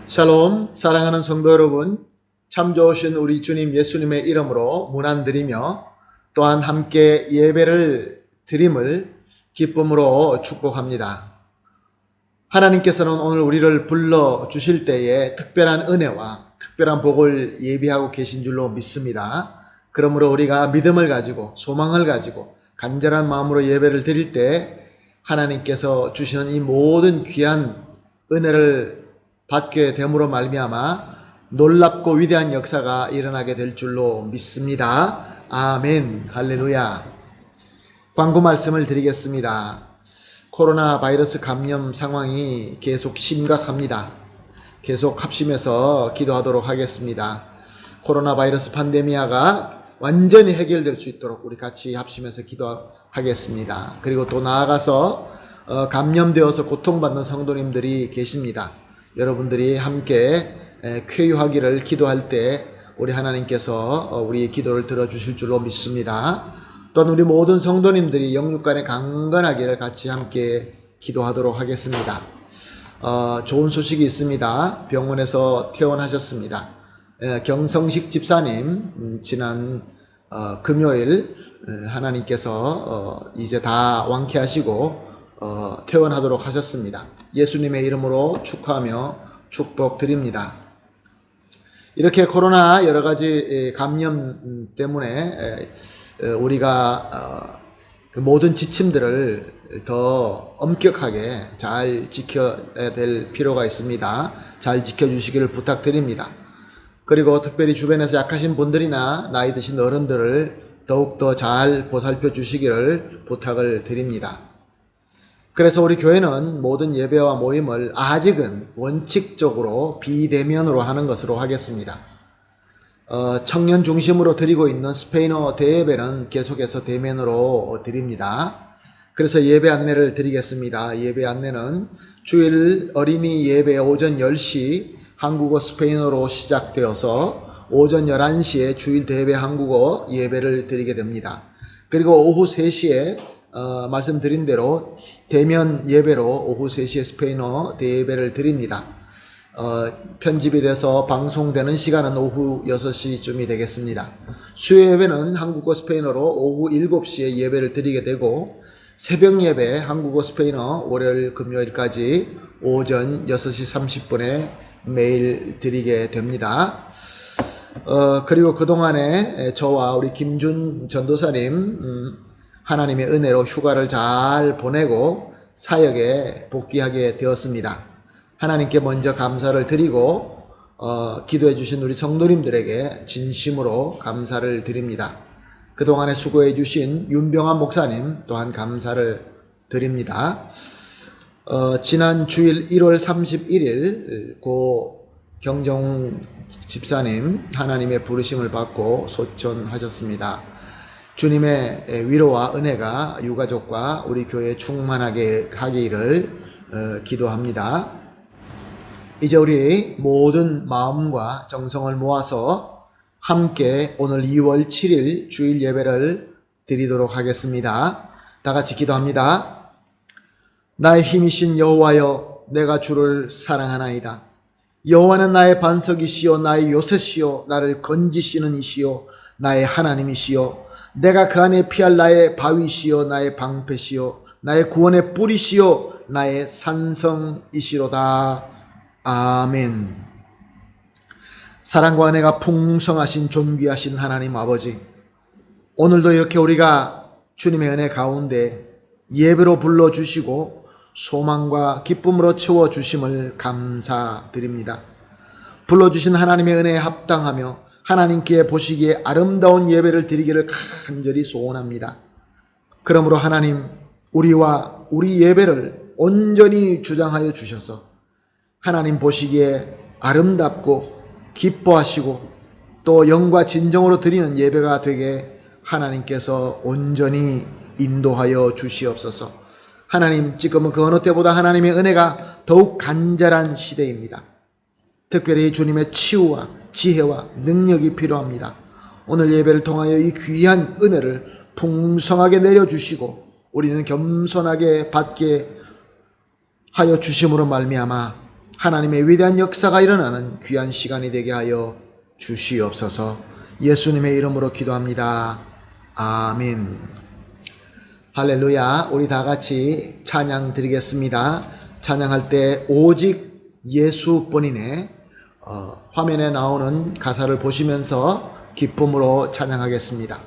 샬롬, 사랑하는 성도 여러분, 참 좋으신 우리 주님 예수님의 이름으로 문안드리며 또한 함께 예배를 드림을 기쁨으로 축복합니다. 하나님께서는 오늘 우리를 불러주실 때에 특별한 은혜와 특별한 복을 예비하고 계신 줄로 믿습니다. 그러므로 우리가 믿음을 가지고 소망을 가지고 간절한 마음으로 예배를 드릴 때 하나님께서 주시는 이 모든 귀한 은혜를 받게 됨으로 말미암아 놀랍고 위대한 역사가 일어나게 될 줄로 믿습니다. 아멘, 할렐루야. 광고 말씀을 드리겠습니다. 코로나 바이러스 감염 상황이 계속 심각합니다. 계속 합심해서 기도하도록 하겠습니다. 코로나 바이러스 팬데미아가 완전히 해결될 수 있도록 우리 같이 합심해서 기도하겠습니다. 그리고 또 나아가서 감염되어서 고통받는 성도님들이 계십니다. 여러분들이 함께 쾌유하기를 기도할 때 우리 하나님께서 우리의 기도를 들어주실 줄로 믿습니다. 또한 우리 모든 성도님들이 영육간에 강건하기를 같이 함께 기도하도록 하겠습니다. 좋은 소식이 있습니다. 병원에서 퇴원하셨습니다. 경성식 집사님 지난 금요일 하나님께서 이제 다 완쾌하시고 퇴원하도록 하셨습니다. 예수님의 이름으로 축하하며 축복드립니다. 이렇게 코로나 여러 가지 감염 때문에 우리가 모든 지침들을 더 엄격하게 잘 지켜야 될 필요가 있습니다. 잘 지켜주시기를 부탁드립니다. 그리고 특별히 주변에서 약하신 분들이나 나이 드신 어른들을 더욱더 잘 보살펴 주시기를 부탁을 드립니다. 그래서 우리 교회는 모든 예배와 모임을 아직은 원칙적으로 비대면으로 하는 것으로 하겠습니다. 청년 중심으로 드리고 있는 스페인어 대예배는 계속해서 대면으로 드립니다. 그래서 예배 안내를 드리겠습니다. 예배 안내는 주일 어린이 예배 오전 10시 한국어 스페인어로 시작되어서 오전 11시에 주일 대예배 한국어 예배를 드리게 됩니다. 그리고 오후 3시에 말씀드린 대로 대면 예배로 오후 3시에 스페인어 대예배를 드립니다. 편집이 돼서 방송되는 시간은 오후 6시쯤이 되겠습니다. 수요 예배는 한국어 스페인어로 오후 7시에 예배를 드리게 되고 새벽 예배 한국어 스페인어 월요일 금요일까지 오전 6시 30분에 매일 드리게 됩니다. 그리고 그동안에 저와 우리 김준 전도사님 하나님의 은혜로 휴가를 잘 보내고 사역에 복귀하게 되었습니다. 하나님께 먼저 감사를 드리고 기도해 주신 우리 성도님들에게 진심으로 감사를 드립니다. 그동안에 수고해 주신 윤병환 목사님 또한 감사를 드립니다. 지난 주일 1월 31일 고 경정 집사님 하나님의 부르심을 받고 소천하셨습니다. 주님의 위로와 은혜가 유가족과 우리 교회에 충만하게 하기를 기도합니다. 이제 우리 모든 마음과 정성을 모아서 함께 오늘 2월 7일 주일 예배를 드리도록 하겠습니다. 다 같이 기도합니다. 나의 힘이신 여호와여, 내가 주를 사랑하나이다. 여호와는 나의 반석이시요 나의 요새시요 나를 건지시는 이시요 나의 하나님이시요 내가 그 안에 피할 나의 바위시요 나의 방패시요 나의 구원의 뿌리시요 나의 산성이시로다. 아멘. 사랑과 은혜가 풍성하신 존귀하신 하나님 아버지, 오늘도 이렇게 우리가 주님의 은혜 가운데 예배로 불러주시고 소망과 기쁨으로 채워주심을 감사드립니다. 불러주신 하나님의 은혜에 합당하며 하나님께 보시기에 아름다운 예배를 드리기를 간절히 소원합니다. 그러므로 하나님, 우리와 우리 예배를 온전히 주장하여 주셔서 하나님 보시기에 아름답고 기뻐하시고 또 영과 진정으로 드리는 예배가 되게 하나님께서 온전히 인도하여 주시옵소서. 하나님, 지금은 그 어느 때보다 하나님의 은혜가 더욱 간절한 시대입니다. 특별히 주님의 치유와 지혜와 능력이 필요합니다. 오늘 예배를 통하여 이 귀한 은혜를 풍성하게 내려주시고 우리는 겸손하게 받게 하여 주심으로 말미암아 하나님의 위대한 역사가 일어나는 귀한 시간이 되게 하여 주시옵소서. 예수님의 이름으로 기도합니다. 아멘. 할렐루야. 우리 다 같이 찬양 드리겠습니다. 찬양할 때 오직 예수뿐이네. 화면에 나오는 가사를 보시면서 기쁨으로 찬양하겠습니다.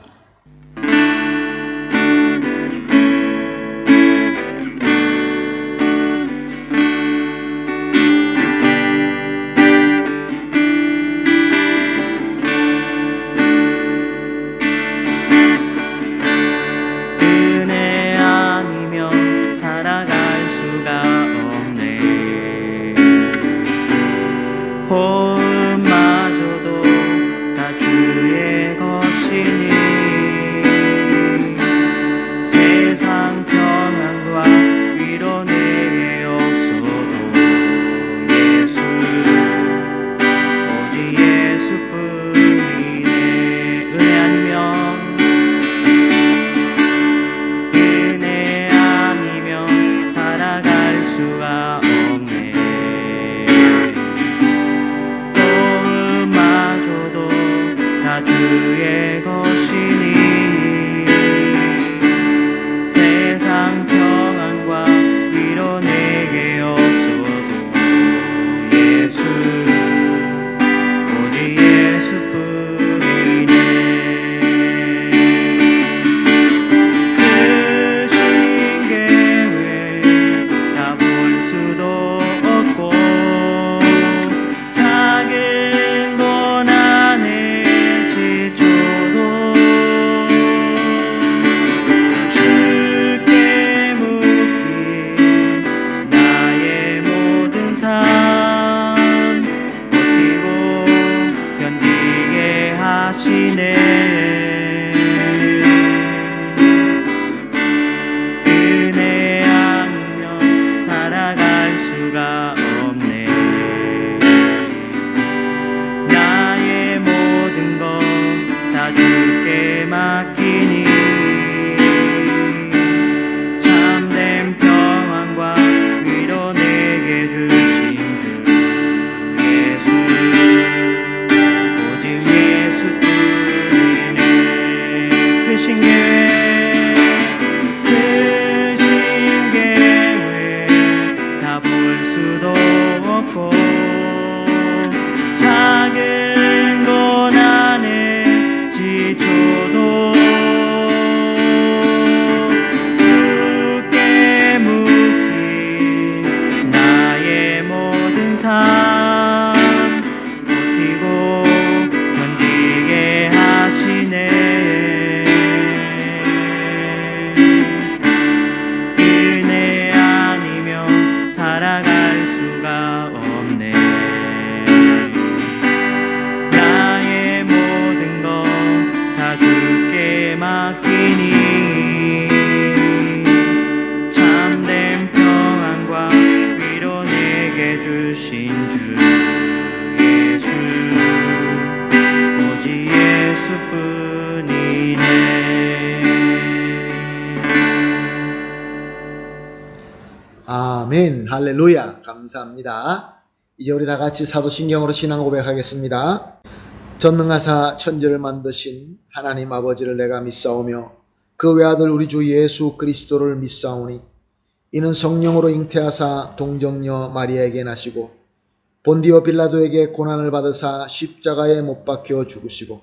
아멘. 할렐루야. 감사합니다. 이제 우리 다 같이 사도신경으로 신앙 고백하겠습니다. 전능하사 천지를 만드신 하나님 아버지를 내가 믿사오며 그 외아들 우리 주 예수 그리스도를 믿사오니 이는 성령으로 잉태하사 동정녀 마리아에게 나시고 본디오 빌라도에게 고난을 받으사 십자가에 못 박혀 죽으시고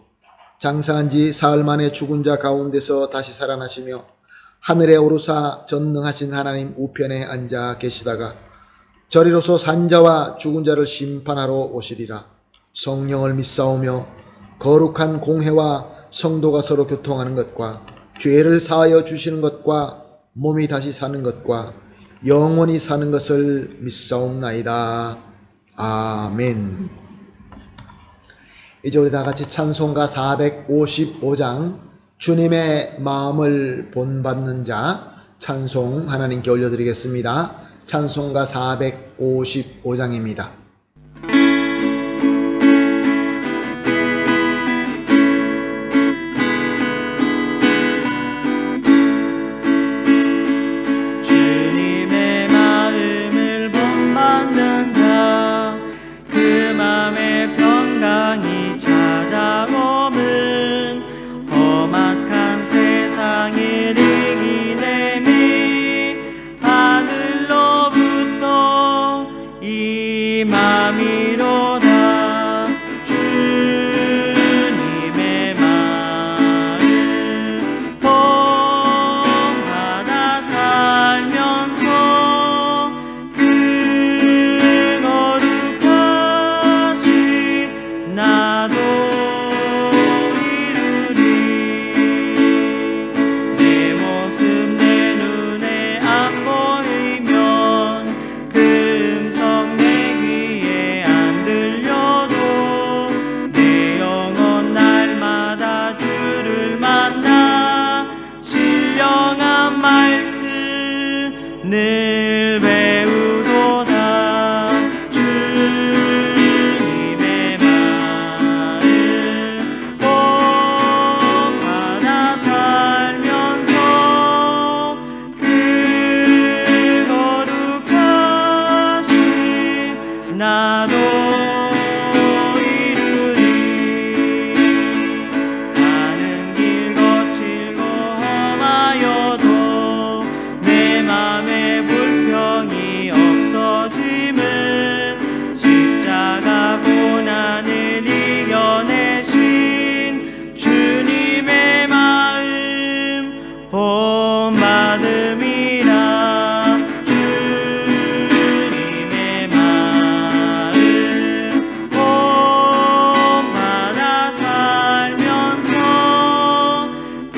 장사한 지 사흘 만에 죽은 자 가운데서 다시 살아나시며 하늘에 오르사 전능하신 하나님 우편에 앉아 계시다가 저리로서 산자와 죽은 자를 심판하러 오시리라. 성령을 믿사오며 거룩한 공회와 성도가 서로 교통하는 것과 죄를 사하여 주시는 것과 몸이 다시 사는 것과 영원히 사는 것을 믿사옵나이다. 아멘. 이제 우리 다 같이 찬송가 455장 주님의 마음을 본받는 자 찬송 하나님께 올려드리겠습니다. 찬송가 455장입니다. 주님의 마음을 본받는 자 마음이로다. 주님의 마음 본받아 살면서 그 거룩하신 나도 이루리. 내 모습 내 눈에 안 보이면 그 음성 내 귀에 안 들려도 내 영혼 날마다 주를 만나 신령한 말씀 늘 배우도다. 주님의 마음 본받아 살면서 그 거룩하신 나도 이루리. 가는 길 거칠고 험하여도 내 맘에 불평이 없어짐은 십자가 고난을 이겨내신 주님의 마음 본받음이라. 주님의 마음 본받아 살면서 그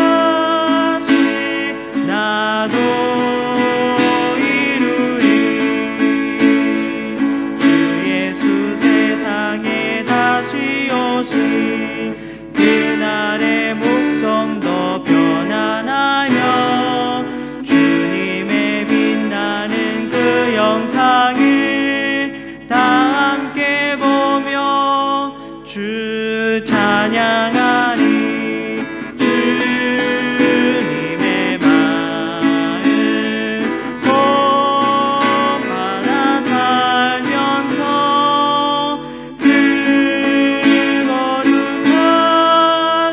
거룩하신 나도 이루리. 주 예수 세상에 다시 오신 그날의 목성도 편안하여 주님의 빛나는 그 영상을 다 함께 보며 주 찬양하리. 주님의 마음 본받아 살면서 그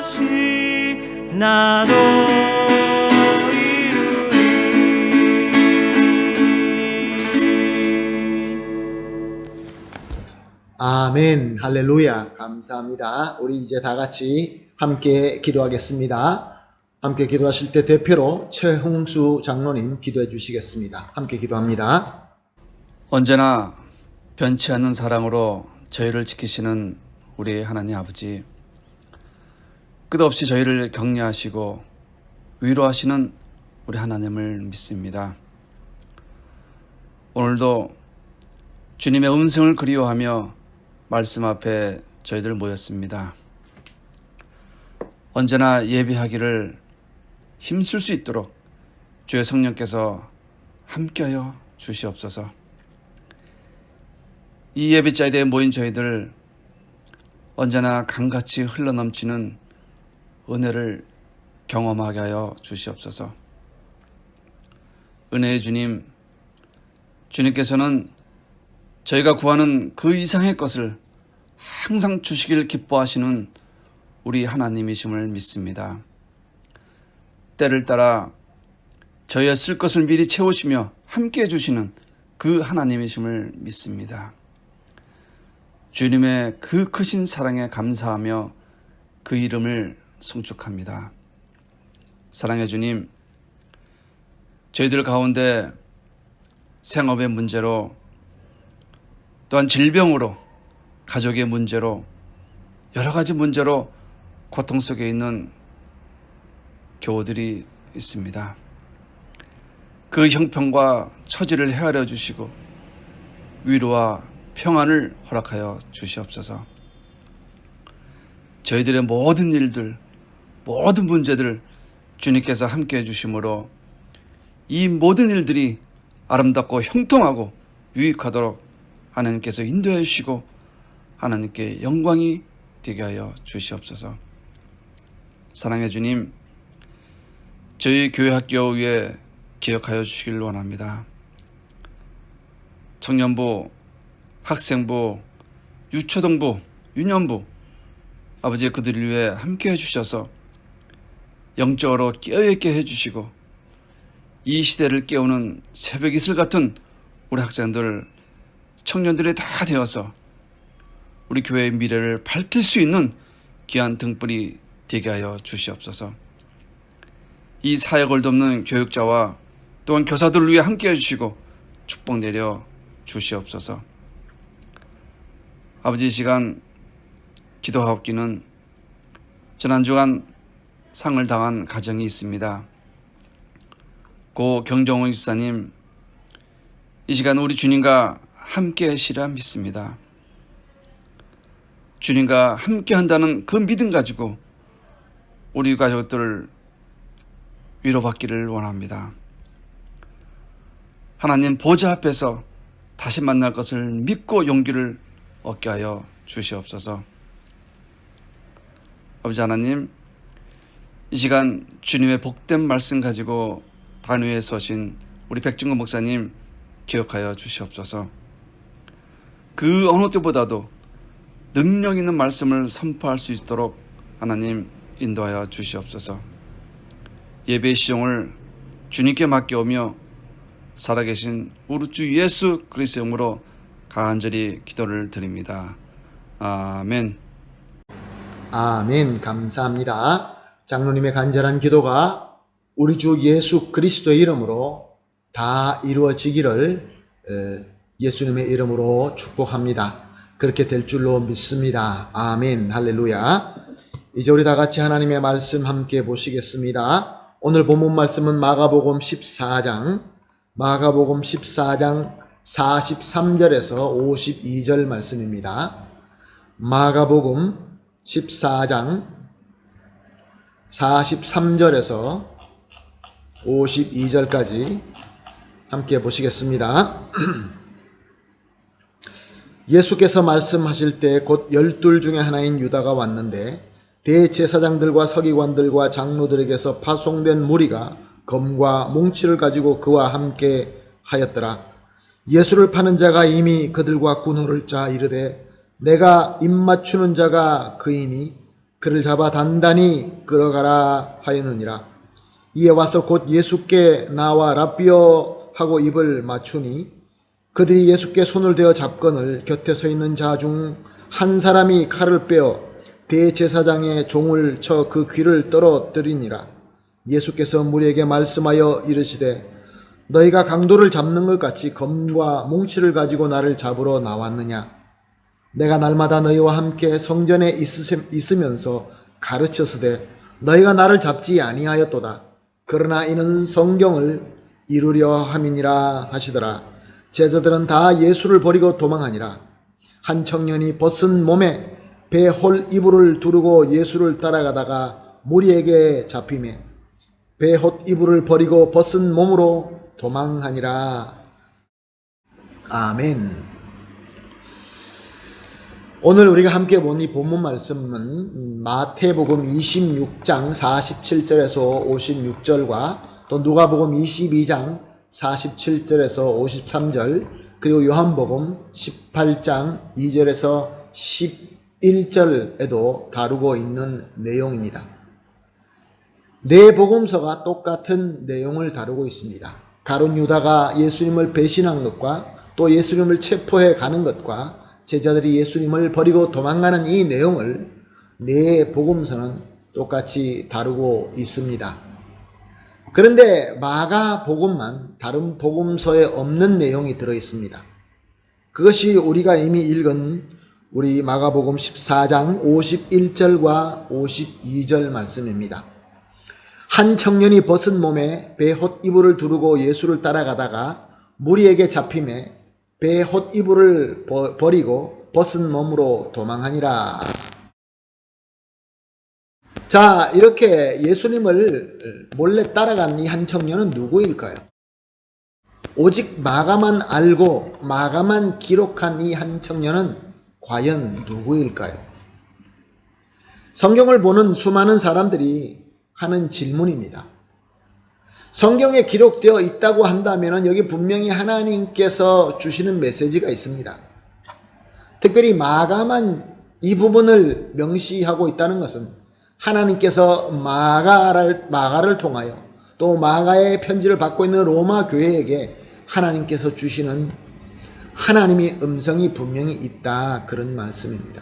거룩하신 나도 이루리. 아멘. 할렐루야. 감사합니다. 우리 이제 다 같이 함께 기도하겠습니다. 함께 기도하실 때 대표로 최홍수 장로님 기도해 주시겠습니다. 함께 기도합니다. 언제나 변치 않는 사랑으로 저희를 지키시는 우리 하나님 아버지, 끝없이 저희를 격려하시고 위로하시는 우리 하나님을 믿습니다. 오늘도 주님의 음성을 그리워하며 말씀 앞에 저희들 모였습니다. 언제나 예배하기를 힘쓸 수 있도록 주의 성령께서 함께하여 주시옵소서. 이 예배 자리에 모인 저희들 언제나 강같이 흘러넘치는 은혜를 경험하게 하여 주시옵소서. 은혜의 주님, 주님께서는 저희가 구하는 그 이상의 것을 항상 주시길 기뻐하시는 우리 하나님이심을 믿습니다. 때를 따라 저희의 쓸 것을 미리 채우시며 함께 해주시는 그 하나님이심을 믿습니다. 주님의 그 크신 사랑에 감사하며 그 이름을 송축합니다. 사랑의 주님, 저희들 가운데 생업의 문제로, 또한 질병으로, 가족의 문제로, 여러 가지 문제로 고통 속에 있는 교우들이 있습니다. 그 형편과 처지를 헤아려 주시고 위로와 평안을 허락하여 주시옵소서. 저희들의 모든 일들, 모든 문제들 주님께서 함께해 주심으로 이 모든 일들이 아름답고 형통하고 유익하도록 하나님께서 인도해 주시고 하나님께 영광이 되게 하여 주시옵소서. 사랑의 주님, 저희 교회 학교 위에 기억하여 주시길 원합니다. 청년부, 학생부, 유초등부, 유년부, 아버지 그들을 위해 함께 해주셔서 영적으로 깨어있게 해주시고 이 시대를 깨우는 새벽 이슬 같은 우리 학생들, 청년들이 다 되어서 우리 교회의 미래를 밝힐 수 있는 귀한 등불이 되게 하여 주시옵소서. 이 사역을 돕는 교육자와 또한 교사들을 위해 함께해 주시고 축복 내려 주시옵소서. 아버지, 이 시간 기도하옵기는 지난 주간 상을 당한 가정이 있습니다. 고 경정훈 집사님, 이 시간 우리 주님과 함께 하시리라 믿습니다. 주님과 함께 한다는 그 믿음 가지고 우리 가족들 위로받기를 원합니다. 하나님 보좌 앞에서 다시 만날 것을 믿고 용기를 얻게 하여 주시옵소서. 아버지 하나님, 이 시간 주님의 복된 말씀 가지고 단위에 서신 우리 백중근 목사님 기억하여 주시옵소서. 그 어느 때보다도 능력 있는 말씀을 선포할 수 있도록 하나님 인도하여 주시옵소서. 예배의 시종을 주님께 맡겨오며 살아계신 우리 주 예수 그리스도의 이름으로 간절히 기도를 드립니다. 아멘. 아멘. 감사합니다. 장로님의 간절한 기도가 우리 주 예수 그리스도의 이름으로 다 이루어지기를 예수님의 이름으로 축복합니다. 그렇게 될 줄로 믿습니다. 아멘. 할렐루야. 이제 우리 다 같이 하나님의 말씀 함께 보시겠습니다. 오늘 본문 말씀은 마가복음 14장 43절에서 52절 말씀입니다. 마가복음 14장 43절에서 52절까지 함께 보시겠습니다. 예수께서 말씀하실 때 곧 12 중에 하나인 유다가 왔는데 대제사장들과 서기관들과 장로들에게서 파송된 무리가 검과 몽치를 가지고 그와 함께 하였더라. 예수를 파는 자가 이미 그들과 군호를 짜 이르되 내가 입맞추는 자가 그이니 그를 잡아 단단히 끌어가라 하였느니라. 이에 와서 곧 예수께 나와 랍비여 하고 입을 맞추니 그들이 예수께 손을 대어 잡거늘 곁에 서 있는 자 중 한 사람이 칼을 빼어 대제사장의 종을 쳐 그 귀를 떨어뜨리니라. 예수께서 무리에게 말씀하여 이르시되 너희가 강도를 잡는 것 같이 검과 몽치를 가지고 나를 잡으러 나왔느냐. 내가 날마다 너희와 함께 성전에 있으면서 가르쳤으되 너희가 나를 잡지 아니하였도다. 그러나 이는 성경을 이루려 함이니라 하시더라. 제자들은 다 예수를 버리고 도망하니라. 한 청년이 벗은 몸에 배홀 이불을 두르고 예수를 따라가다가 무리에게 잡히매 배헛 이불을 버리고 벗은 몸으로 도망하니라. 아멘. 오늘 우리가 함께 본 이 본문 말씀은 마태복음 26장 47절에서 56절과 또 누가복음 22장 47절에서 53절 그리고 요한복음 18장 2절에서 11절에도 다루고 있는 내용입니다. 네 복음서가 똑같은 내용을 다루고 있습니다. 가룟 유다가 예수님을 배신한 것과 또 예수님을 체포해 가는 것과 제자들이 예수님을 버리고 도망가는 이 내용을 네 복음서는 똑같이 다루고 있습니다. 그런데 마가복음만 다른 복음서에 없는 내용이 들어 있습니다. 그것이 우리가 이미 읽은 우리 마가복음 14장 51절과 52절 말씀입니다. 한 청년이 벗은 몸에 배헛 이불을 두르고 예수를 따라가다가 무리에게 잡힘에 배헛 이불을 버리고 벗은 몸으로 도망하니라. 자, 이렇게 예수님을 몰래 따라간 이 한 청년은 누구일까요? 오직 마가만 알고 마가만 기록한 이 한 청년은 과연 누구일까요? 성경을 보는 수많은 사람들이 하는 질문입니다. 성경에 기록되어 있다고 한다면 여기 분명히 하나님께서 주시는 메시지가 있습니다. 특별히 마가만 이 부분을 명시하고 있다는 것은 하나님께서 마가를 통하여 또 마가의 편지를 받고 있는 로마 교회에게 하나님께서 주시는 하나님의 음성이 분명히 있다, 그런 말씀입니다.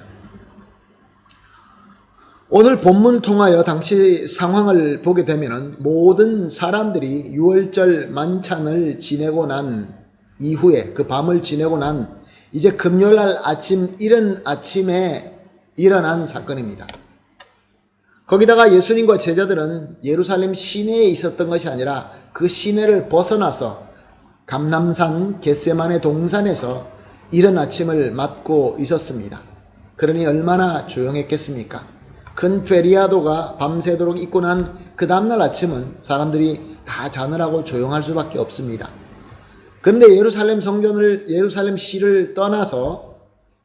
오늘 본문을 통하여 당시 상황을 보게 되면 모든 사람들이 유월절 만찬을 지내고 난 이후에, 그 밤을 지내고 난 이제 금요일날 아침, 이른 아침에 일어난 사건입니다. 거기다가 예수님과 제자들은 예루살렘 시내에 있었던 것이 아니라 그 시내를 벗어나서 감람산 겟세마네 동산에서 이른 아침을 맞고 있었습니다. 그러니 얼마나 조용했겠습니까? 큰 페리아도가 밤새도록 있고 난 그 다음날 아침은 사람들이 다 자느라고 조용할 수밖에 없습니다. 그런데 예루살렘 시를 떠나서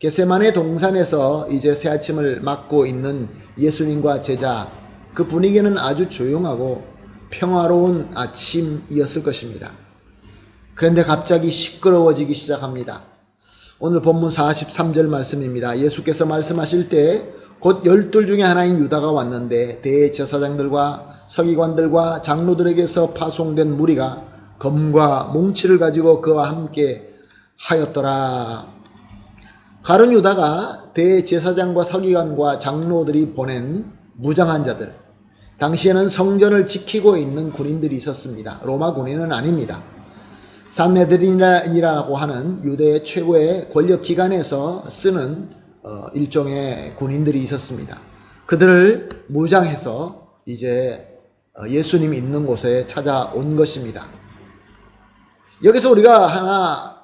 겟세마네 동산에서 이제 새 아침을 맞고 있는 예수님과 제자, 그 분위기는 아주 조용하고 평화로운 아침이었을 것입니다. 그런데 갑자기 시끄러워지기 시작합니다. 오늘 본문 43절 말씀입니다. 예수께서 말씀하실 때 곧 12 중에 하나인 유다가 왔는데 대제사장들과 서기관들과 장로들에게서 파송된 무리가 검과 몽치를 가지고 그와 함께 하였더라. 가룟 유다가 대제사장과 서기관과 장로들이 보낸 무장한 자들, 당시에는 성전을 지키고 있는 군인들이 있었습니다. 로마 군인은 아닙니다. 산헤드린이라고 하는 유대의 최고의 권력기관에서 쓰는 일종의 군인들이 있었습니다. 그들을 무장해서 이제 예수님이 있는 곳에 찾아온 것입니다. 여기서 우리가 하나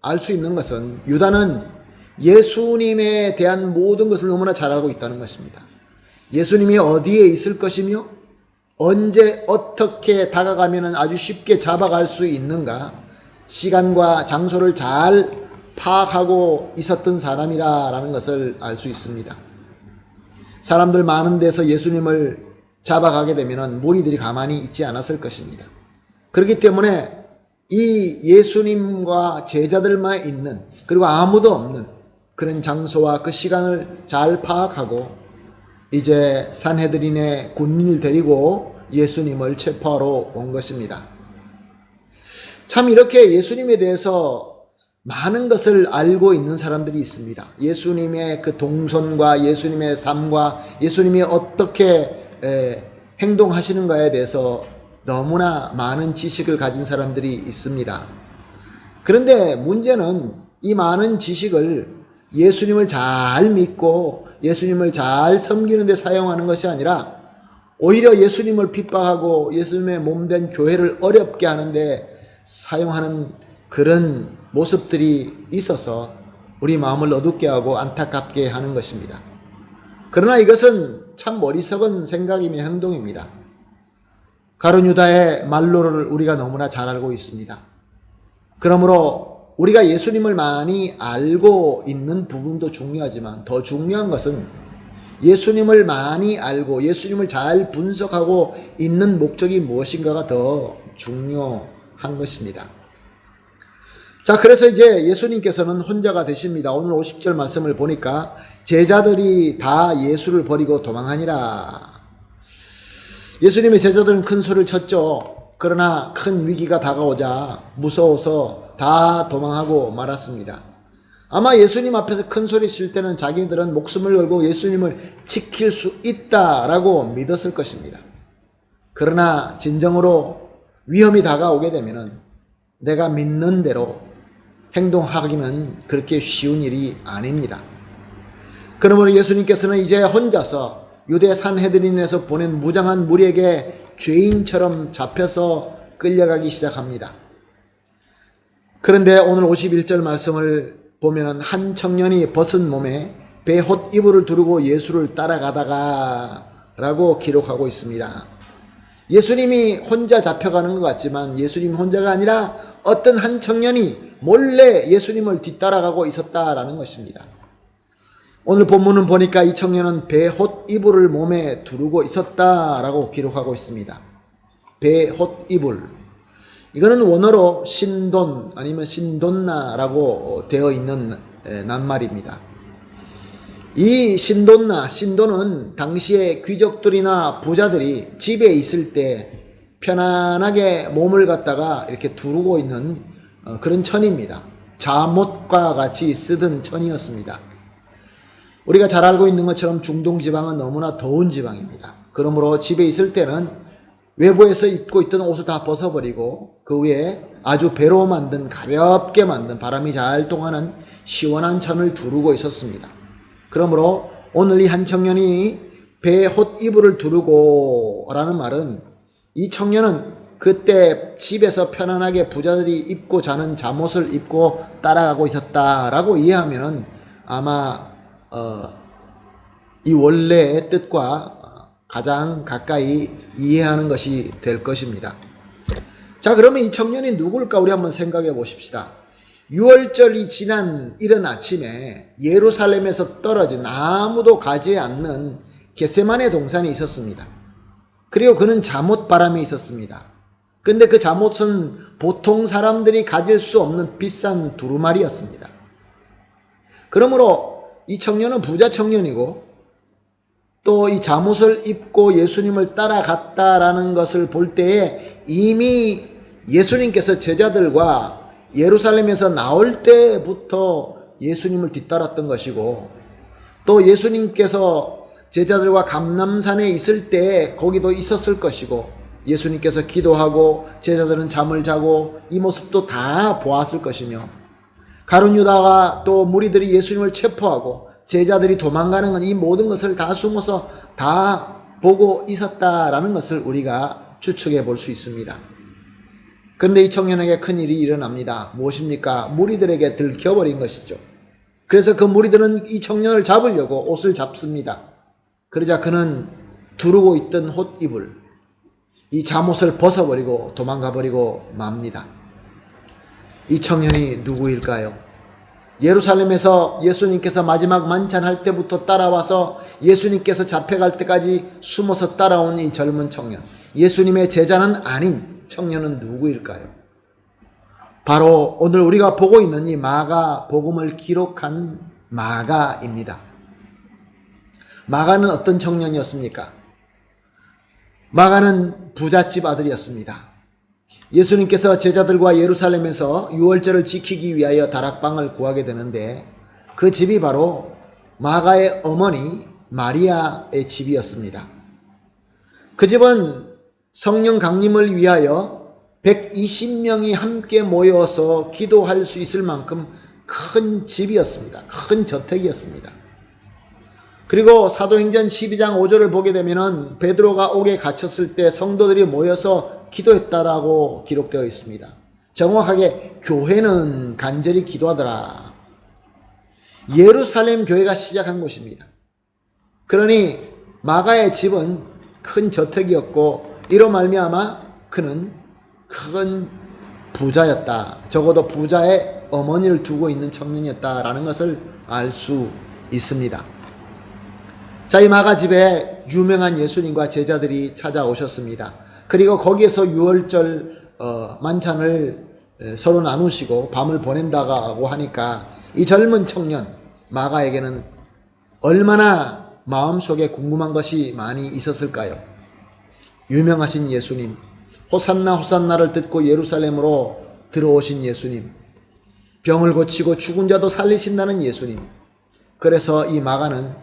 알 수 있는 것은 유다는 예수님에 대한 모든 것을 너무나 잘 알고 있다는 것입니다. 예수님이 어디에 있을 것이며 언제 어떻게 다가가면 아주 쉽게 잡아갈 수 있는가, 시간과 장소를 잘 파악하고 있었던 사람이라는 것을 알 수 있습니다. 사람들 많은 데서 예수님을 잡아가게 되면 무리들이 가만히 있지 않았을 것입니다. 그렇기 때문에 이 예수님과 제자들만 있는, 그리고 아무도 없는 그런 장소와 그 시간을 잘 파악하고 이제 산헤드린의 군인을 데리고 예수님을 체포하러 온 것입니다. 참 이렇게 예수님에 대해서 많은 것을 알고 있는 사람들이 있습니다. 예수님의 그 동선과 예수님의 삶과 예수님이 어떻게 행동하시는가에 대해서 너무나 많은 지식을 가진 사람들이 있습니다. 그런데 문제는 이 많은 지식을 예수님을 잘 믿고 예수님을 잘 섬기는 데 사용하는 것이 아니라 오히려 예수님을 핍박하고 예수님의 몸된 교회를 어렵게 하는데 사용하는 그런 모습들이 있어서 우리 마음을 어둡게 하고 안타깝게 하는 것입니다. 그러나 이것은 참 어리석은 생각이며 행동입니다. 가룟 유다의 말로를 우리가 너무나 잘 알고 있습니다. 그러므로 우리가 예수님을 많이 알고 있는 부분도 중요하지만 더 중요한 것은 예수님을 많이 알고 예수님을 잘 분석하고 있는 목적이 무엇인가가 더 중요한 것입니다. 자, 그래서 이제 예수님께서는 혼자가 되십니다. 오늘 50절 말씀을 보니까 제자들이 다 예수를 버리고 도망하니라. 예수님의 제자들은 큰 소리를 쳤죠. 그러나 큰 위기가 다가오자 무서워서 다 도망하고 말았습니다. 아마 예수님 앞에서 큰 소리 칠 때는 자기들은 목숨을 걸고 예수님을 지킬 수 있다라고 믿었을 것입니다. 그러나 진정으로 위험이 다가오게 되면 내가 믿는 대로 행동하기는 그렇게 쉬운 일이 아닙니다. 그러므로 예수님께서는 이제 혼자서 유대 산헤드린에서 보낸 무장한 무리에게 죄인처럼 잡혀서 끌려가기 시작합니다. 그런데 오늘 51절 말씀을 보면 한 청년이 벗은 몸에 베옷 이불을 두르고 예수를 따라가다가 라고 기록하고 있습니다. 예수님이 혼자 잡혀가는 것 같지만 예수님 혼자가 아니라 어떤 한 청년이 몰래 예수님을 뒤따라가고 있었다라는 것입니다. 오늘 본문은 보니까 이 청년은 베옷 이불을 몸에 두르고 있었다라고 기록하고 있습니다. 베옷 이불. 이거는 원어로 신돈 아니면 신돈나라고 되어 있는 낱말입니다. 이 신돈은 당시의 귀족들이나 부자들이 집에 있을 때 편안하게 몸을 갖다가 이렇게 두르고 있는 그런 천입니다. 잠옷과 같이 쓰던 천이었습니다. 우리가 잘 알고 있는 것처럼 중동 지방은 너무나 더운 지방입니다. 그러므로 집에 있을 때는 외부에서 입고 있던 옷을 다 벗어버리고 그 위에 아주 배로 만든, 가볍게 만든, 바람이 잘 통하는 시원한 천을 두르고 있었습니다. 그러므로 오늘 이 한 청년이 배에 홑 이불을 두르고 라는 말은 이 청년은 그때 집에서 편안하게 부자들이 입고 자는 잠옷을 입고 따라가고 있었다라고 이해하면은 아마 이 원래의 뜻과 가장 가까이 이해하는 것이 될 것입니다. 자, 그러면 이 청년이 누굴까 우리 한번 생각해 보십시다. 6월절이 지난 이른 아침에 예루살렘에서 떨어진 아무도 가지 않는 겟세마네 동산이 있었습니다. 그리고 그는 잠옷 바람에 있었습니다. 근데 그 잠옷은 보통 사람들이 가질 수 없는 비싼 두루마리였습니다. 그러므로 이 청년은 부자 청년이고 또 이 잠옷을 입고 예수님을 따라갔다라는 것을 볼 때에 이미 예수님께서 제자들과 예루살렘에서 나올 때부터 예수님을 뒤따랐던 것이고 또 예수님께서 제자들과 감람산에 있을 때 거기도 있었을 것이고 예수님께서 기도하고 제자들은 잠을 자고 이 모습도 다 보았을 것이며 가룟 유다가 또 무리들이 예수님을 체포하고 제자들이 도망가는 건 이 모든 것을 다 숨어서 다 보고 있었다라는 것을 우리가 추측해 볼 수 있습니다. 그런데 이 청년에게 큰일이 일어납니다. 무엇입니까? 무리들에게 들켜버린 것이죠. 그래서 그 무리들은 이 청년을 잡으려고 옷을 잡습니다. 그러자 그는 두르고 있던 홑이불, 이 잠옷을 벗어버리고 도망가버리고 맙니다. 이 청년이 누구일까요? 예루살렘에서 예수님께서 마지막 만찬할 때부터 따라와서 예수님께서 잡혀갈 때까지 숨어서 따라온 이 젊은 청년, 예수님의 제자는 아닌 청년은 누구일까요? 바로 오늘 우리가 보고 있는 이 마가 복음을 기록한 마가입니다. 마가는 어떤 청년이었습니까? 마가는 부잣집 아들이었습니다. 예수님께서 제자들과 예루살렘에서 유월절을 지키기 위하여 다락방을 구하게 되는데 그 집이 바로 마가의 어머니 마리아의 집이었습니다. 그 집은 성령 강림을 위하여 120명이 함께 모여서 기도할 수 있을 만큼 큰 집이었습니다. 큰 저택이었습니다. 그리고 사도행전 12장 5절을 보게 되면은 베드로가 옥에 갇혔을 때 성도들이 모여서 기도했다라고 기록되어 있습니다. 정확하게 교회는 간절히 기도하더라. 예루살렘 교회가 시작한 곳입니다. 그러니 마가의 집은 큰 저택이었고 이로 말미암아 그는 큰 부자였다. 적어도 부자의 어머니를 두고 있는 청년이었다라는 것을 알 수 있습니다. 자, 이 마가 집에 유명한 예수님과 제자들이 찾아오셨습니다. 그리고 거기에서 유월절 만찬을 서로 나누시고 밤을 보낸다고 하니까 이 젊은 청년 마가에게는 얼마나 마음속에 궁금한 것이 많이 있었을까요? 유명하신 예수님, 호산나 호산나를 듣고 예루살렘으로 들어오신 예수님, 병을 고치고 죽은 자도 살리신다는 예수님. 그래서 이 마가는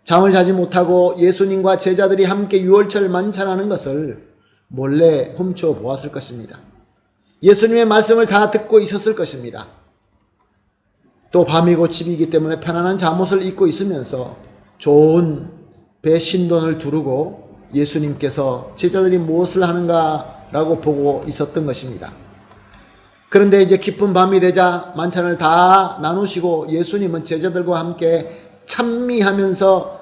잠을 자지 못하고 예수님과 제자들이 함께 유월절 만찬하는 것을 몰래 훔쳐보았을 것입니다. 예수님의 말씀을 다 듣고 있었을 것입니다. 또 밤이고 집이기 때문에 편안한 잠옷을 입고 있으면서 좋은 배 신돈을 두르고 예수님께서 제자들이 무엇을 하는가라고 보고 있었던 것입니다. 그런데 이제 깊은 밤이 되자 만찬을 다 나누시고 예수님은 제자들과 함께 찬미하면서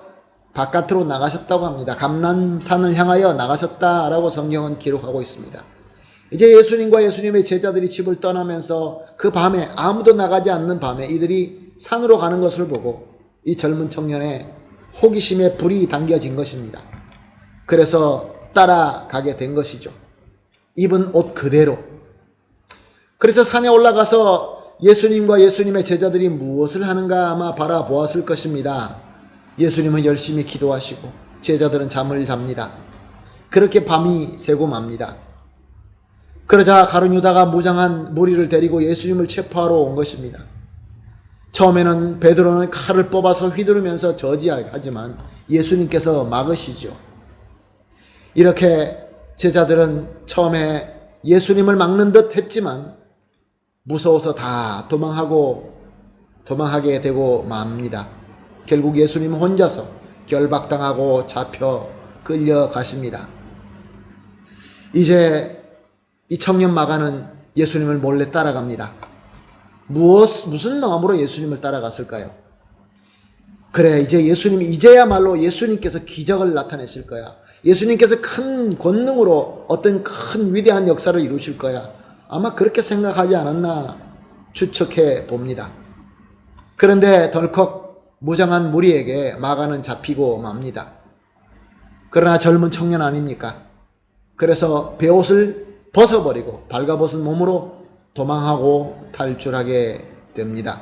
바깥으로 나가셨다고 합니다. 감람산을 향하여 나가셨다라고 성경은 기록하고 있습니다. 이제 예수님과 예수님의 제자들이 집을 떠나면서 그 밤에 아무도 나가지 않는 밤에 이들이 산으로 가는 것을 보고 이 젊은 청년의 호기심에 불이 당겨진 것입니다. 그래서 따라가게 된 것이죠. 입은 옷 그대로. 그래서 산에 올라가서 예수님과 예수님의 제자들이 무엇을 하는가 아마 바라보았을 것입니다. 예수님은 열심히 기도하시고 제자들은 잠을 잡니다. 그렇게 밤이 새고 맙니다. 그러자 가룟 유다가 무장한 무리를 데리고 예수님을 체포하러 온 것입니다. 처음에는 베드로는 칼을 뽑아서 휘두르면서 저지하지만 예수님께서 막으시죠. 이렇게 제자들은 처음에 예수님을 막는 듯 했지만 무서워서 다 도망하게 되고 맙니다. 결국 예수님 혼자서 결박당하고 잡혀 끌려가십니다. 이제 이 청년 마가는 예수님을 몰래 따라갑니다. 무슨 마음으로 예수님을 따라갔을까요? 그래, 이제야말로 예수님께서 기적을 나타내실 거야. 예수님께서 큰 권능으로 어떤 큰 위대한 역사를 이루실 거야. 아마 그렇게 생각하지 않았나 추측해 봅니다. 그런데 덜컥 무장한 무리에게 마가는 잡히고 맙니다. 그러나 젊은 청년 아닙니까? 그래서 베옷을 벗어버리고 발가벗은 몸으로 도망하고 탈출하게 됩니다.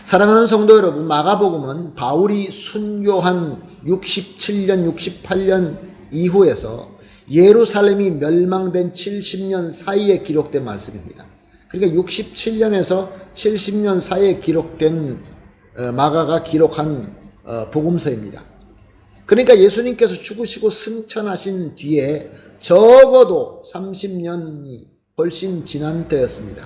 사랑하는 성도 여러분, 마가복음은 바울이 순교한 67년, 68년 이후에서 예루살렘이 멸망된 70년 사이에 기록된 말씀입니다. 그러니까 67년에서 70년 사이에 기록된 마가가 기록한 복음서입니다. 그러니까 예수님께서 죽으시고 승천하신 뒤에 적어도 30년이 훨씬 지난 때였습니다.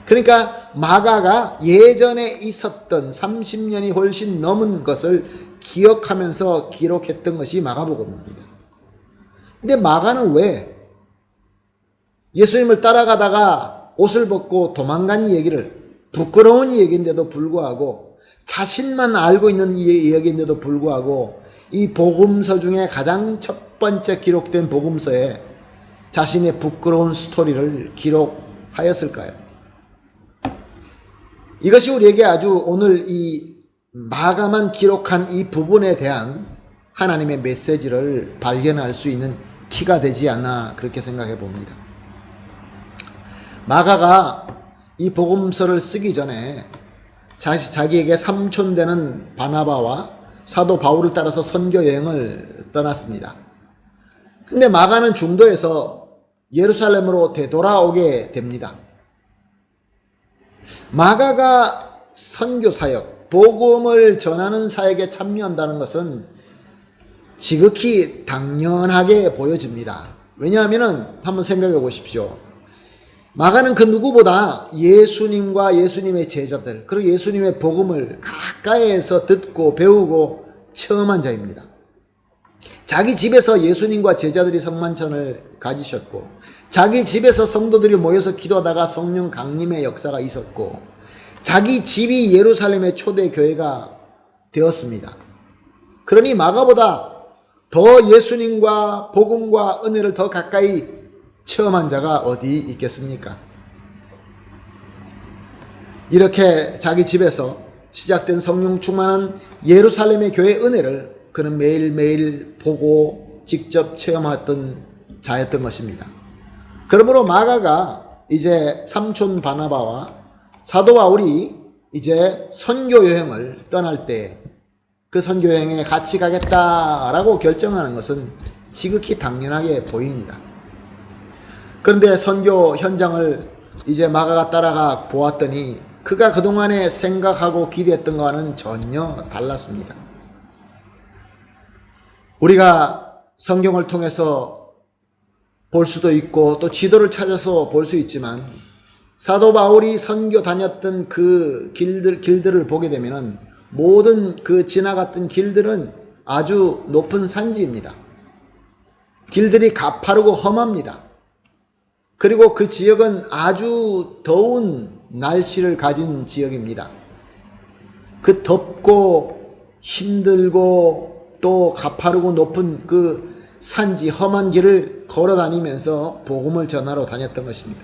그러니까 마가가 예전에 있었던 30년이 훨씬 넘은 것을 기억하면서 기록했던 것이 마가복음입니다. 근데 마가는 왜 예수님을 따라가다가 옷을 벗고 도망간 얘기를, 부끄러운 얘기인데도 불구하고, 자신만 알고 있는 이야기인데도 불구하고 이 복음서 중에 가장 첫 번째 기록된 복음서에 자신의 부끄러운 스토리를 기록하였을까요? 이것이 우리에게 아주 오늘 이 마가만 기록한 이 부분에 대한 하나님의 메시지를 발견할 수 있는 키가 되지 않나 그렇게 생각해 봅니다. 마가가 이 복음서를 쓰기 전에 자기에게 삼촌 되는 바나바와 사도 바울을 따라서 선교 여행을 떠났습니다. 근데 마가는 중도에서 예루살렘으로 되돌아오게 됩니다. 마가가 선교 사역, 복음을 전하는 사역에 참여한다는 것은 지극히 당연하게 보여집니다. 왜냐하면 한번 생각해 보십시오. 마가는 그 누구보다 예수님과 예수님의 제자들, 그리고 예수님의 복음을 가까이에서 듣고 배우고 체험한 자입니다. 자기 집에서 예수님과 제자들이 성만찬을 가지셨고, 자기 집에서 성도들이 모여서 기도하다가 성령 강림의 역사가 있었고, 자기 집이 예루살렘의 초대 교회가 되었습니다. 그러니 마가보다 더 예수님과 복음과 은혜를 더 가까이 체험한 자가 어디 있겠습니까? 이렇게 자기 집에서 시작된 성령 충만한 예루살렘의 교회의 은혜를 그는 매일매일 보고 직접 체험했던 자였던 것입니다. 그러므로 마가가 이제 삼촌 바나바와 사도 바울이 이제 선교 여행을 떠날 때 그 선교 여행에 같이 가겠다라고 결정하는 것은 지극히 당연하게 보입니다. 그런데 선교 현장을 이제 마가가 따라가 보았더니 그가 그동안에 생각하고 기대했던 것과는 전혀 달랐습니다. 우리가 성경을 통해서 볼 수도 있고 또 지도를 찾아서 볼 수 있지만 사도 바울이 선교 다녔던 그 길들을 보게 되면은 모든 그 지나갔던 길들은 아주 높은 산지입니다. 길들이 가파르고 험합니다. 그리고 그 지역은 아주 더운 날씨를 가진 지역입니다. 그 덥고 힘들고 또 가파르고 높은 그 산지 험한 길을 걸어 다니면서 복음을 전하러 다녔던 것입니다.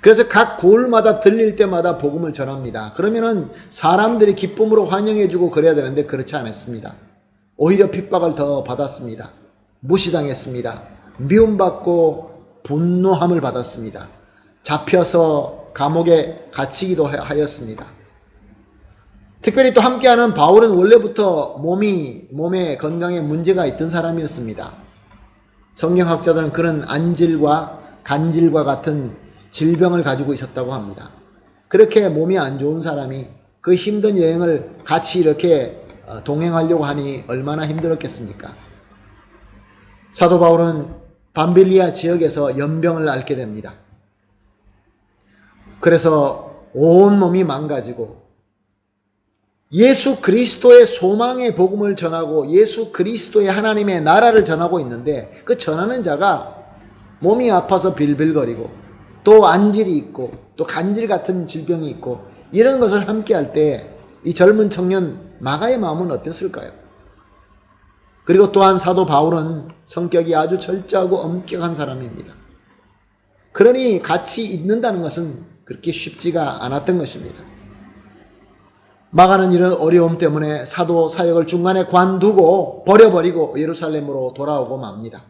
그래서 각 고을마다 들릴 때마다 복음을 전합니다. 그러면은 사람들이 기쁨으로 환영해주고 그래야 되는데 그렇지 않았습니다. 오히려 핍박을 더 받았습니다. 무시당했습니다. 미움받고 분노함을 받았습니다. 잡혀서 감옥에 갇히기도 하였습니다. 특별히 또 함께하는 바울은 원래부터 몸에 건강에 문제가 있던 사람이었습니다. 성경학자들은 그런 안질과 간질과 같은 질병을 가지고 있었다고 합니다. 그렇게 몸이 안 좋은 사람이 그 힘든 여행을 같이 이렇게 동행하려고 하니 얼마나 힘들었겠습니까? 사도 바울은 밤빌리아 지역에서 연병을 앓게 됩니다. 그래서 온 몸이 망가지고 예수 그리스도의 소망의 복음을 전하고 예수 그리스도의 하나님의 나라를 전하고 있는데 그 전하는 자가 몸이 아파서 빌빌거리고 또 안질이 있고 또 간질 같은 질병이 있고 이런 것을 함께 할 때 이 젊은 청년 마가의 마음은 어땠을까요? 그리고 또한 사도 바울은 성격이 아주 철저하고 엄격한 사람입니다. 그러니 같이 있는다는 것은 그렇게 쉽지가 않았던 것입니다. 마가는 이런 어려움 때문에 사도 사역을 중간에 관두고 버려버리고 예루살렘으로 돌아오고 맙니다.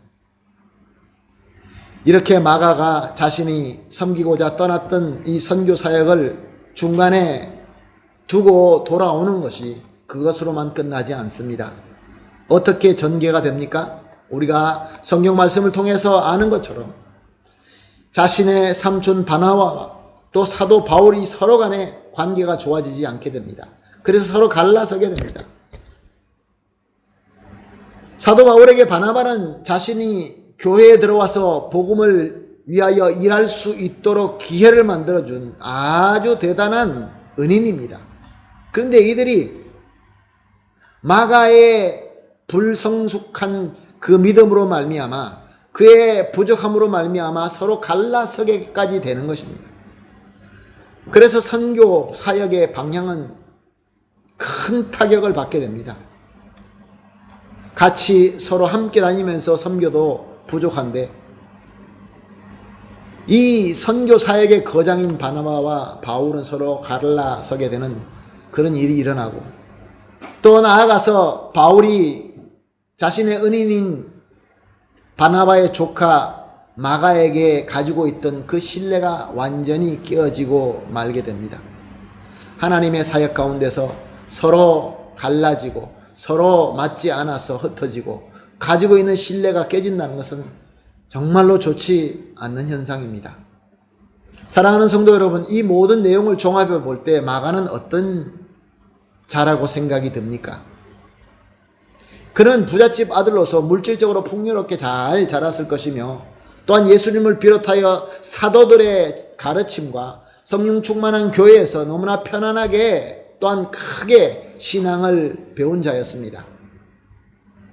이렇게 마가가 자신이 섬기고자 떠났던 이 선교 사역을 중간에 두고 돌아오는 것이 그것으로만 끝나지 않습니다. 어떻게 전개가 됩니까? 우리가 성경 말씀을 통해서 아는 것처럼 자신의 삼촌 바나바와 또 사도 바울이 서로 간에 관계가 좋아지지 않게 됩니다. 그래서 서로 갈라서게 됩니다. 사도 바울에게 바나바는 자신이 교회에 들어와서 복음을 위하여 일할 수 있도록 기회를 만들어준 아주 대단한 은인입니다. 그런데 이들이 마가의 불성숙한 그 믿음으로 말미암아 그의 부족함으로 말미암아 서로 갈라서게까지 되는 것입니다. 그래서 선교 사역의 방향은 큰 타격을 받게 됩니다. 같이 서로 함께 다니면서 섬겨도 부족한데 이 선교 사역의 거장인 바나바와 바울은 서로 갈라서게 되는 그런 일이 일어나고 또 나아가서 바울이 자신의 은인인 바나바의 조카 마가에게 가지고 있던 그 신뢰가 완전히 깨어지고 말게 됩니다. 하나님의 사역 가운데서 서로 갈라지고 서로 맞지 않아서 흩어지고 가지고 있는 신뢰가 깨진다는 것은 정말로 좋지 않는 현상입니다. 사랑하는 성도 여러분, 이 모든 내용을 종합해 볼 때 마가는 어떤 자라고 생각이 듭니까? 그는 부잣집 아들로서 물질적으로 풍요롭게 잘 자랐을 것이며 또한 예수님을 비롯하여 사도들의 가르침과 성령 충만한 교회에서 너무나 편안하게 또한 크게 신앙을 배운 자였습니다.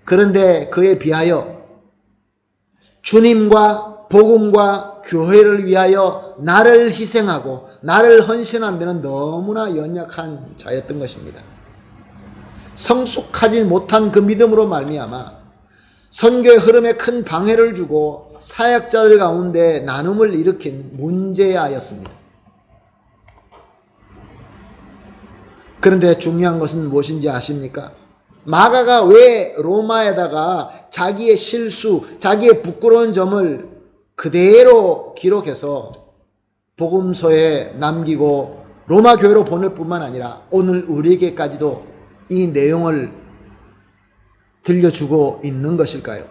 그런데 그에 비하여 주님과 복음과 교회를 위하여 나를 희생하고 나를 헌신한 데는 너무나 연약한 자였던 것입니다. 성숙하지 못한 그 믿음으로 말미암아 선교의 흐름에 큰 방해를 주고 사역자들 가운데 나눔을 일으킨 문제아였습니다. 그런데 중요한 것은 무엇인지 아십니까? 마가가 왜 로마에다가 자기의 실수, 자기의 부끄러운 점을 그대로 기록해서 복음서에 남기고 로마 교회로 보낼 뿐만 아니라 오늘 우리에게까지도 이 내용을 들려주고 있는 것일까요?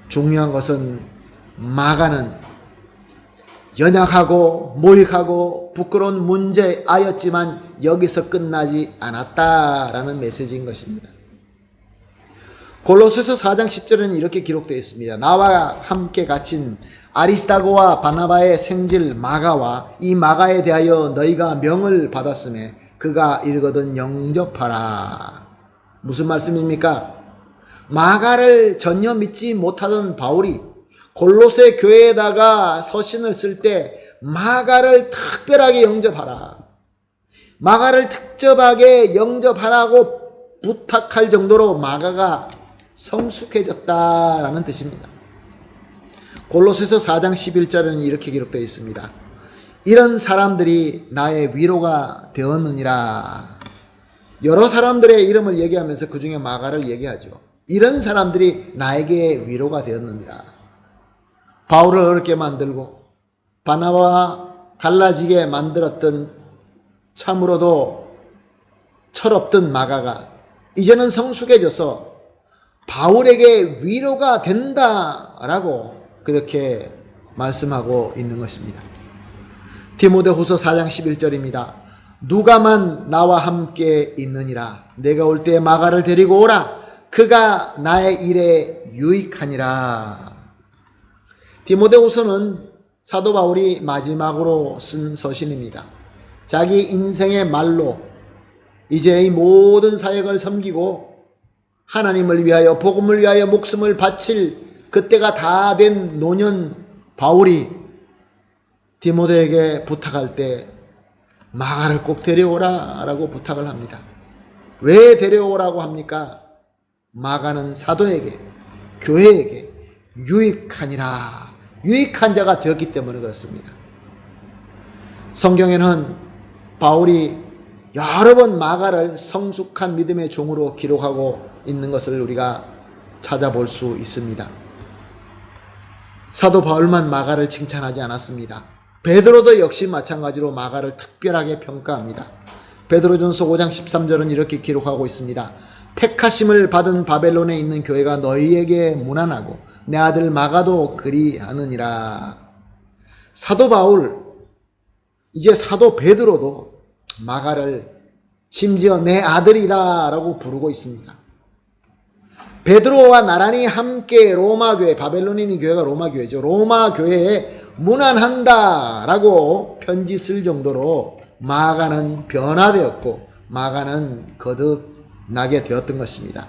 중요한 것은 마가는 연약하고 모익하고 부끄러운 문제아였지만 여기서 끝나지 않았다라는 메시지인 것입니다. 골로새서 4장 10절에는 이렇게 기록되어 있습니다. 나와 함께 갇힌 아리스다고와 바나바의 생질 마가와 이 마가에 대하여 너희가 명을 받았음에 그가 이르거든 영접하라. 무슨 말씀입니까? 마가를 전혀 믿지 못하던 바울이 골로새 교회에다가 서신을 쓸 때 마가를 특별하게 영접하라. 마가를 특별하게 영접하라고 부탁할 정도로 마가가 성숙해졌다라는 뜻입니다. 골로새서 4장 11절에는 이렇게 기록되어 있습니다. 이런 사람들이 나의 위로가 되었느니라. 여러 사람들의 이름을 얘기하면서 그 중에 마가를 얘기하죠. 이런 사람들이 나에게 위로가 되었느니라. 바울을 어렵게 만들고 바나바와 갈라지게 만들었던 참으로도 철없던 마가가 이제는 성숙해져서 바울에게 위로가 된다라고 그렇게 말씀하고 있는 것입니다. 디모데후서 4장 11절입니다. 누가만 나와 함께 있느니라. 내가 올 때 마가를 데리고 오라. 그가 나의 일에 유익하니라. 디모데후서는 사도 바울이 마지막으로 쓴 서신입니다. 자기 인생의 말로 이제 이 모든 사역을 섬기고 하나님을 위하여 복음을 위하여 목숨을 바칠 그때가 다 된 노년 바울이 디모데에게 부탁할 때 마가를 꼭 데려오라 라고 부탁을 합니다. 왜 데려오라고 합니까? 마가는 사도에게 교회에게 유익하니라. 유익한 자가 되었기 때문에 그렇습니다. 성경에는 바울이 여러 번 마가를 성숙한 믿음의 종으로 기록하고 있는 것을 우리가 찾아볼 수 있습니다. 사도 바울만 마가를 칭찬하지 않았습니다. 베드로도 역시 마찬가지로 마가를 특별하게 평가합니다. 베드로전서 5장 13절은 이렇게 기록하고 있습니다. 택하심을 받은 바벨론에 있는 교회가 너희에게 문안하고 내 아들 마가도 그리하느니라. 사도 바울, 이제 사도 베드로도 마가를 심지어 내 아들이라 라고 부르고 있습니다. 베드로와 나란히 함께 로마교회, 바벨론인이 교회가 로마교회죠. 로마교회에 문안한다 라고 편지 쓸 정도로 마가는 변화되었고 마가는 거듭나게 되었던 것입니다.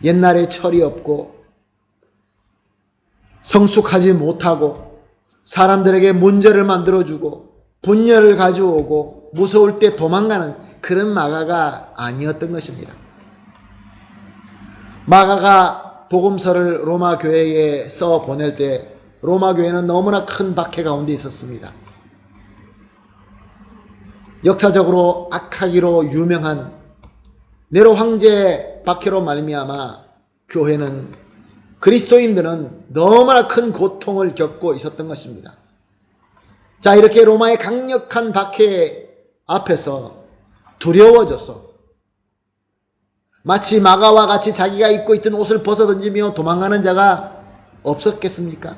옛날에 철이 없고 성숙하지 못하고 사람들에게 문제를 만들어주고 분열을 가져오고 무서울 때 도망가는 그런 마가가 아니었던 것입니다. 마가가 복음서를 로마 교회에 써 보낼 때 로마 교회는 너무나 큰 박해 가운데 있었습니다. 역사적으로 악하기로 유명한 네로 황제 박해로 말미암아 교회는 그리스도인들은 너무나 큰 고통을 겪고 있었던 것입니다. 자, 이렇게 로마의 강력한 박해 앞에서 두려워져서 마치 마가와 같이 자기가 입고 있던 옷을 벗어던지며 도망가는 자가 없었겠습니까?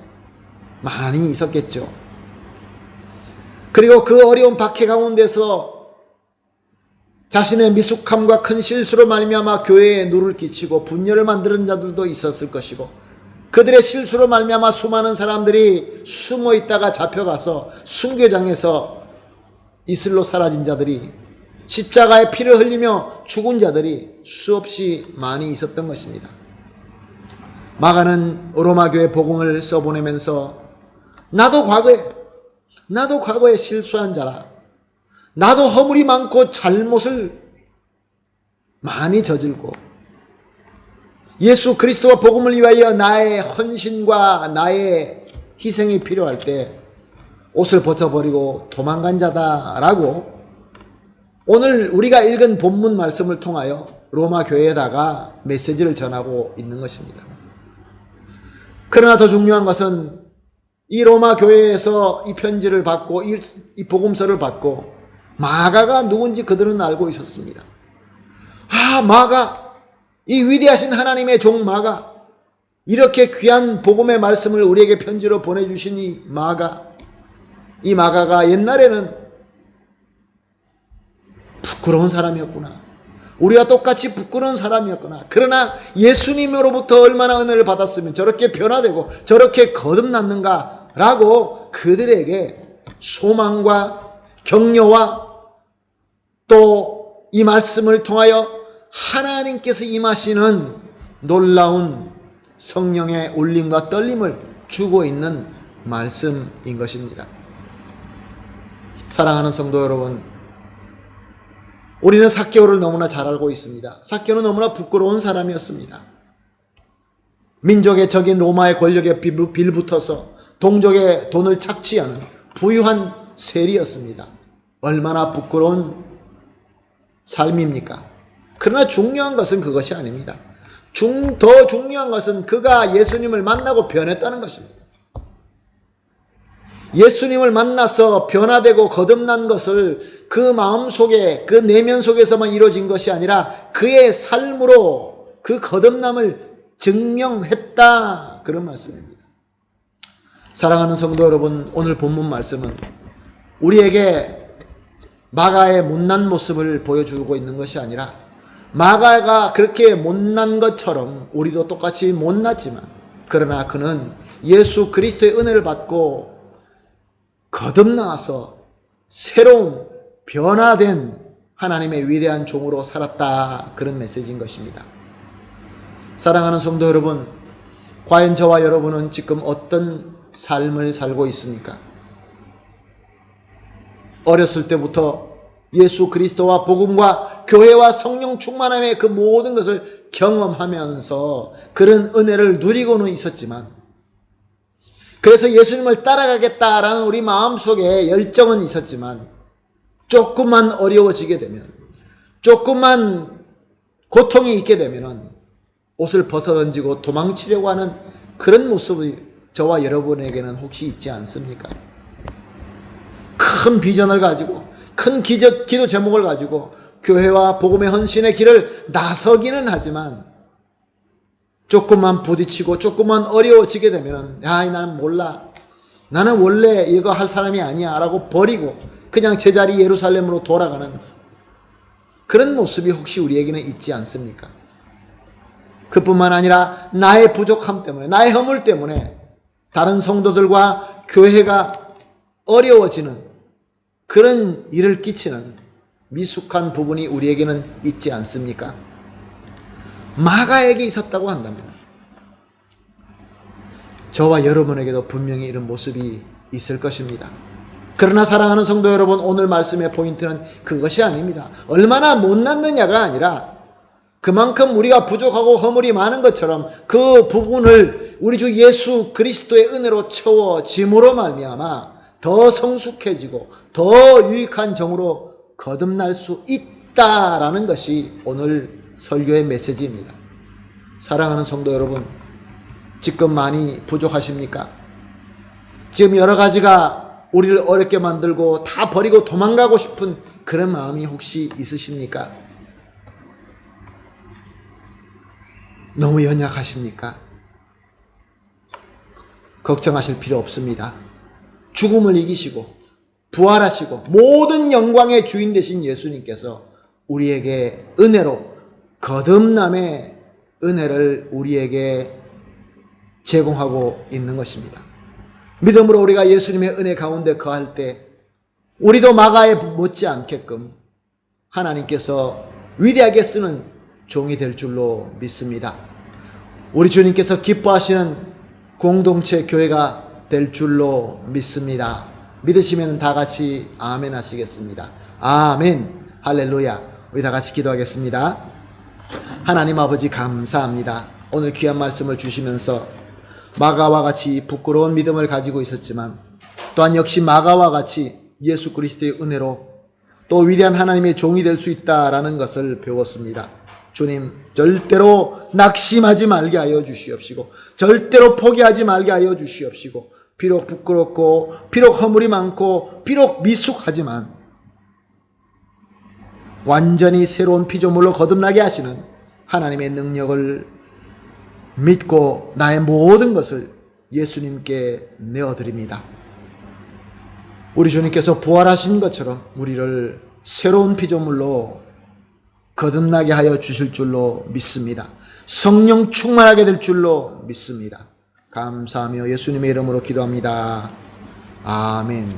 많이 있었겠죠. 그리고 그 어려운 박해 가운데서 자신의 미숙함과 큰 실수로 말미암아 교회에 누를 끼치고 분열을 만드는 자들도 있었을 것이고 그들의 실수로 말미암아 수많은 사람들이 숨어 있다가 잡혀가서 순교장에서 이슬로 사라진 자들이 십자가에 피를 흘리며 죽은 자들이 수없이 많이 있었던 것입니다. 마가는 로마 교회 복음을 써보내면서 나도 과거에 실수한 자라. 나도 허물이 많고 잘못을 많이 저질고 예수 그리스도와 복음을 위하여 나의 헌신과 나의 희생이 필요할 때 옷을 벗어버리고 도망간 자다라고 오늘 우리가 읽은 본문 말씀을 통하여 로마 교회에다가 메시지를 전하고 있는 것입니다. 그러나 더 중요한 것은 이 로마 교회에서 이 편지를 받고 이 복음서를 받고 마가가 누군지 그들은 알고 있었습니다. 아, 마가, 이 위대하신 하나님의 종 마가, 이렇게 귀한 복음의 말씀을 우리에게 편지로 보내주신 이 마가가 옛날에는 부끄러운 사람이었구나. 우리와 똑같이 부끄러운 사람이었구나. 그러나 예수님으로부터 얼마나 은혜를 받았으면 저렇게 변화되고 저렇게 거듭났는가 라고 그들에게 소망과 격려와 또 이 말씀을 통하여 하나님께서 임하시는 놀라운 성령의 울림과 떨림을 주고 있는 말씀인 것입니다. 사랑하는 성도 여러분, 우리는 삭개오를 너무나 잘 알고 있습니다. 삭개오는 너무나 부끄러운 사람이었습니다. 민족의 적인 로마의 권력에 빌붙어서 동족의 돈을 착취하는 부유한 세리였습니다. 얼마나 부끄러운 삶입니까? 그러나 중요한 것은 그것이 아닙니다. 더 중요한 것은 그가 예수님을 만나고 변했다는 것입니다. 예수님을 만나서 변화되고 거듭난 것을 그 마음속에, 그 내면 속에서만 이루어진 것이 아니라 그의 삶으로 그 거듭남을 증명했다. 그런 말씀입니다. 사랑하는 성도 여러분, 오늘 본문 말씀은 우리에게 마가의 못난 모습을 보여주고 있는 것이 아니라 마가가 그렇게 못난 것처럼 우리도 똑같이 못났지만 그러나 그는 예수 그리스도의 은혜를 받고 거듭나와서 새로운 변화된 하나님의 위대한 종으로 살았다. 그런 메시지인 것입니다. 사랑하는 성도 여러분, 과연 저와 여러분은 지금 어떤 삶을 살고 있습니까? 어렸을 때부터 예수 그리스도와 복음과 교회와 성령 충만함의 그 모든 것을 경험하면서 그런 은혜를 누리고는 있었지만, 그래서 예수님을 따라가겠다라는 우리 마음속에 열정은 있었지만 조금만 어려워지게 되면, 조금만 고통이 있게 되면 옷을 벗어던지고 도망치려고 하는 그런 모습이 저와 여러분에게는 혹시 있지 않습니까? 큰 비전을 가지고 큰 기도 제목을 가지고 교회와 복음의 헌신의 길을 나서기는 하지만 조금만 부딪히고 조금만 어려워지게 되면 나는 몰라, 나는 원래 이거 할 사람이 아니야 라고 버리고 그냥 제자리 예루살렘으로 돌아가는 그런 모습이 혹시 우리에게는 있지 않습니까? 그뿐만 아니라 나의 부족함 때문에, 나의 허물 때문에 다른 성도들과 교회가 어려워지는 그런 일을 끼치는 미숙한 부분이 우리에게는 있지 않습니까? 마가에게 있었다고 한다면 저와 여러분에게도 분명히 이런 모습이 있을 것입니다. 그러나 사랑하는 성도 여러분, 오늘 말씀의 포인트는 그것이 아닙니다. 얼마나 못났느냐가 아니라 그만큼 우리가 부족하고 허물이 많은 것처럼 그 부분을 우리 주 예수 그리스도의 은혜로 채워짐으로 말미암아 더 성숙해지고 더 유익한 종으로 거듭날 수 있다라는 것이 오늘 설교의 메시지입니다. 사랑하는 성도 여러분, 지금 많이 부족하십니까? 지금 여러 가지가 우리를 어렵게 만들고 다 버리고 도망가고 싶은 그런 마음이 혹시 있으십니까? 너무 연약하십니까? 걱정하실 필요 없습니다. 죽음을 이기시고 부활하시고 모든 영광의 주인 되신 예수님께서 우리에게 은혜로 거듭남의 은혜를 우리에게 제공하고 있는 것입니다. 믿음으로 우리가 예수님의 은혜 가운데 거할 때 우리도 마가에 못지 않게끔 하나님께서 위대하게 쓰는 종이 될 줄로 믿습니다. 우리 주님께서 기뻐하시는 공동체 교회가 될 줄로 믿습니다. 믿으시면 다 같이 아멘 하시겠습니다. 아멘. 할렐루야. 우리 다 같이 기도하겠습니다. 하나님 아버지 감사합니다. 오늘 귀한 말씀을 주시면서 마가와 같이 부끄러운 믿음을 가지고 있었지만 또한 역시 마가와 같이 예수 그리스도의 은혜로 또 위대한 하나님의 종이 될 수 있다라는 것을 배웠습니다. 주님, 절대로 낙심하지 말게 하여 주시옵시고 절대로 포기하지 말게 하여 주시옵시고 비록 부끄럽고 비록 허물이 많고 비록 미숙하지만 완전히 새로운 피조물로 거듭나게 하시는 하나님의 능력을 믿고 나의 모든 것을 예수님께 내어드립니다. 우리 주님께서 부활하신 것처럼 우리를 새로운 피조물로 거듭나게 하여 주실 줄로 믿습니다. 성령 충만하게 될 줄로 믿습니다. 감사하며 예수님의 이름으로 기도합니다. 아멘.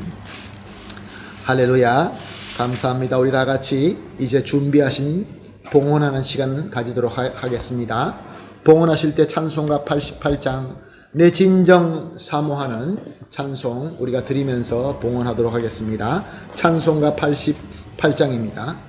할렐루야. 감사합니다. 우리 다 같이 이제 준비하신 봉헌하는 시간 가지도록 하겠습니다. 봉헌하실 때 찬송가 88장 내 진정 사모하는 찬송 우리가 드리면서 봉헌하도록 하겠습니다. 찬송가 88장입니다.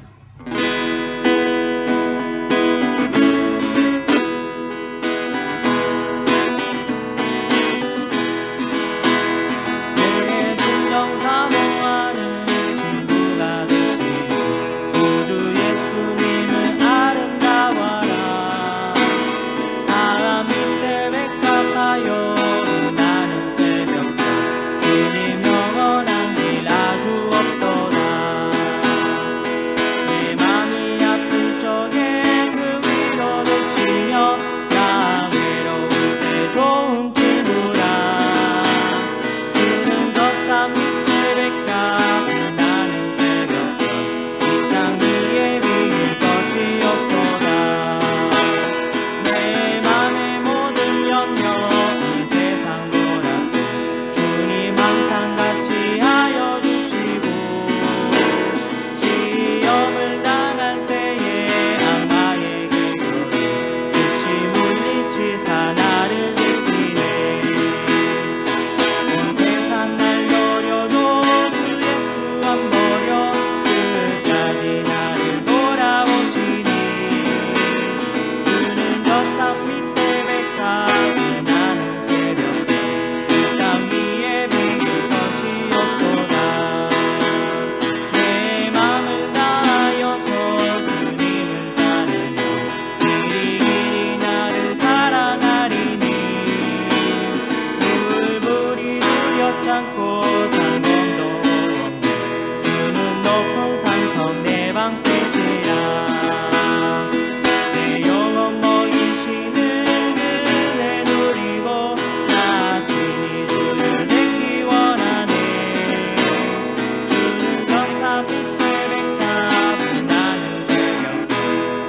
밑에 가분하는 새벽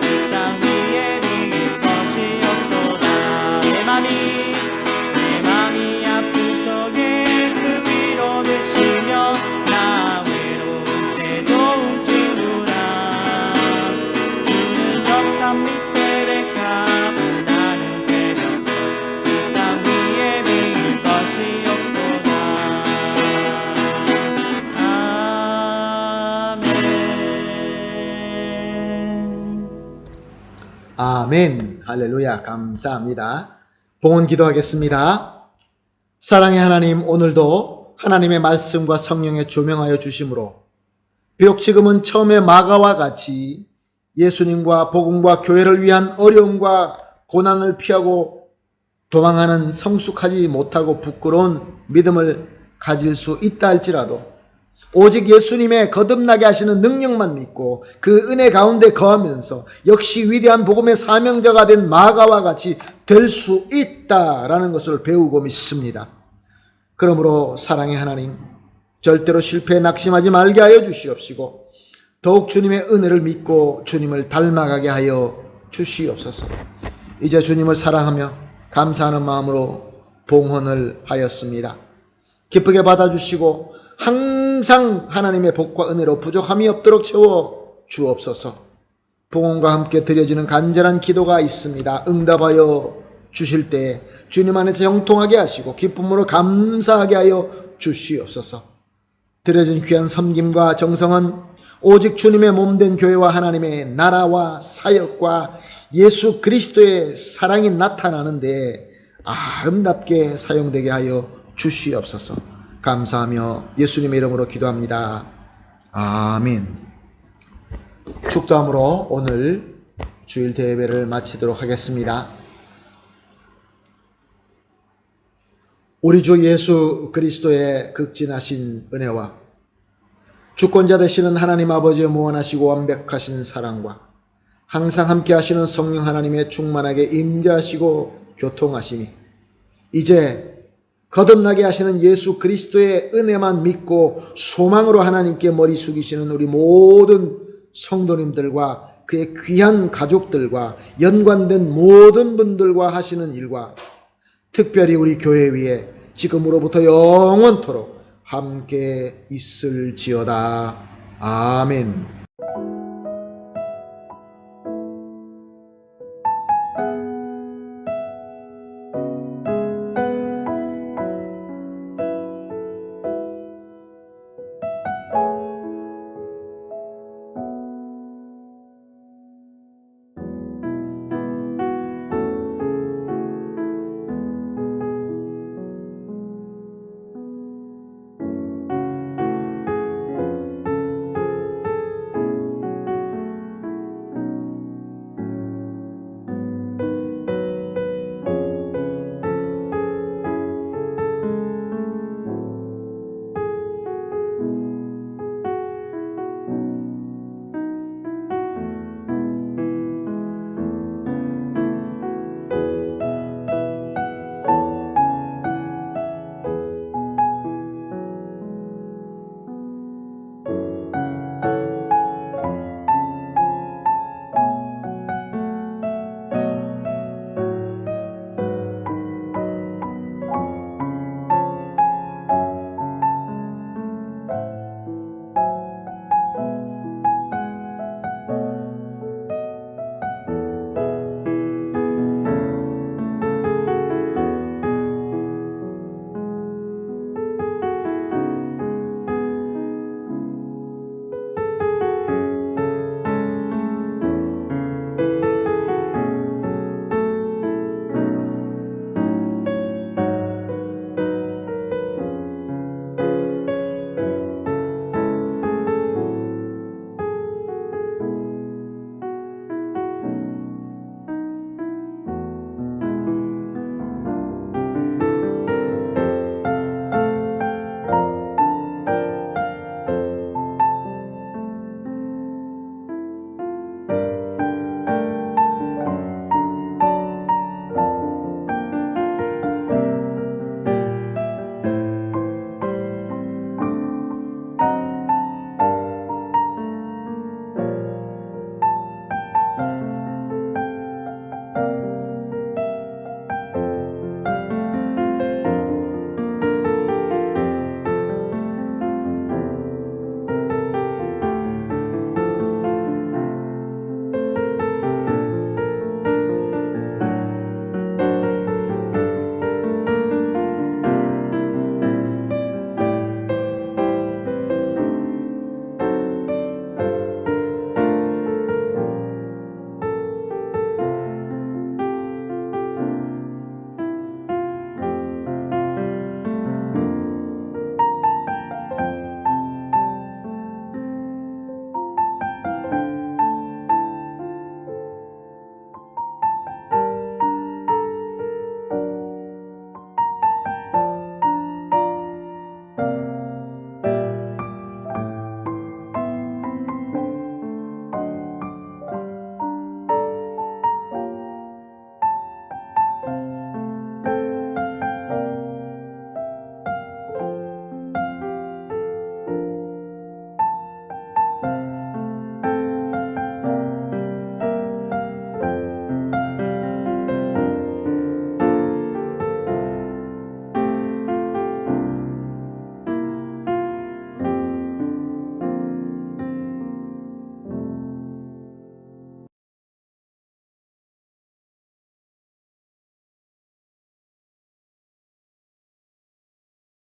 그 땅 위에 비길 것이 없도다. 내 맘이 아픈 적에 그 위로 되시며 나 외로울 때 좋은 친구라. 주는 적산 밑에 가분하는 새벽 그 땅 위에 비길 것이 없도다. 아멘. 아멘. 할렐루야. 감사합니다. 봉헌 기도하겠습니다. 사랑의 하나님, 오늘도 하나님의 말씀과 성령에 조명하여 주심으로 비록 지금은 처음에 마가와 같이 예수님과 복음과 교회를 위한 어려움과 고난을 피하고 도망하는 성숙하지 못하고 부끄러운 믿음을 가질 수 있다 할지라도 오직 예수님의 거듭나게 하시는 능력만 믿고 그 은혜 가운데 거하면서 역시 위대한 복음의 사명자가 된 마가와 같이 될 수 있다라는 것을 배우고 믿습니다. 그러므로 사랑의 하나님, 절대로 실패에 낙심하지 말게 하여 주시옵시고 더욱 주님의 은혜를 믿고 주님을 닮아가게 하여 주시옵소서. 이제 주님을 사랑하며 감사하는 마음으로 봉헌을 하였습니다. 기쁘게 받아주시고 항상 하나님의 복과 은혜로 부족함이 없도록 채워 주옵소서. 봉헌과 함께 드려지는 간절한 기도가 있습니다. 응답하여 주실 때 주님 안에서 형통하게 하시고 기쁨으로 감사하게 하여 주시옵소서. 드려진 귀한 섬김과 정성은 오직 주님의 몸된 교회와 하나님의 나라와 사역과 예수 그리스도의 사랑이 나타나는데 아름답게 사용되게 하여 주시옵소서. 감사하며 예수님의 이름으로 기도합니다. 아멘. 축도함으로 오늘 주일 대회를 마치도록 하겠습니다. 우리 주 예수 그리스도의 극진하신 은혜와 주권자 되시는 하나님 아버지의 무한하시고 완벽하신 사랑과 항상 함께 하시는 성령 하나님의 충만하게 임재하시고 교통하심이 이제 거듭나게 하시는 예수 그리스도의 은혜만 믿고 소망으로 하나님께 머리 숙이시는 우리 모든 성도님들과 그의 귀한 가족들과 연관된 모든 분들과 하시는 일과 특별히 우리 교회 위에 지금으로부터 영원토록 함께 있을지어다. 아멘.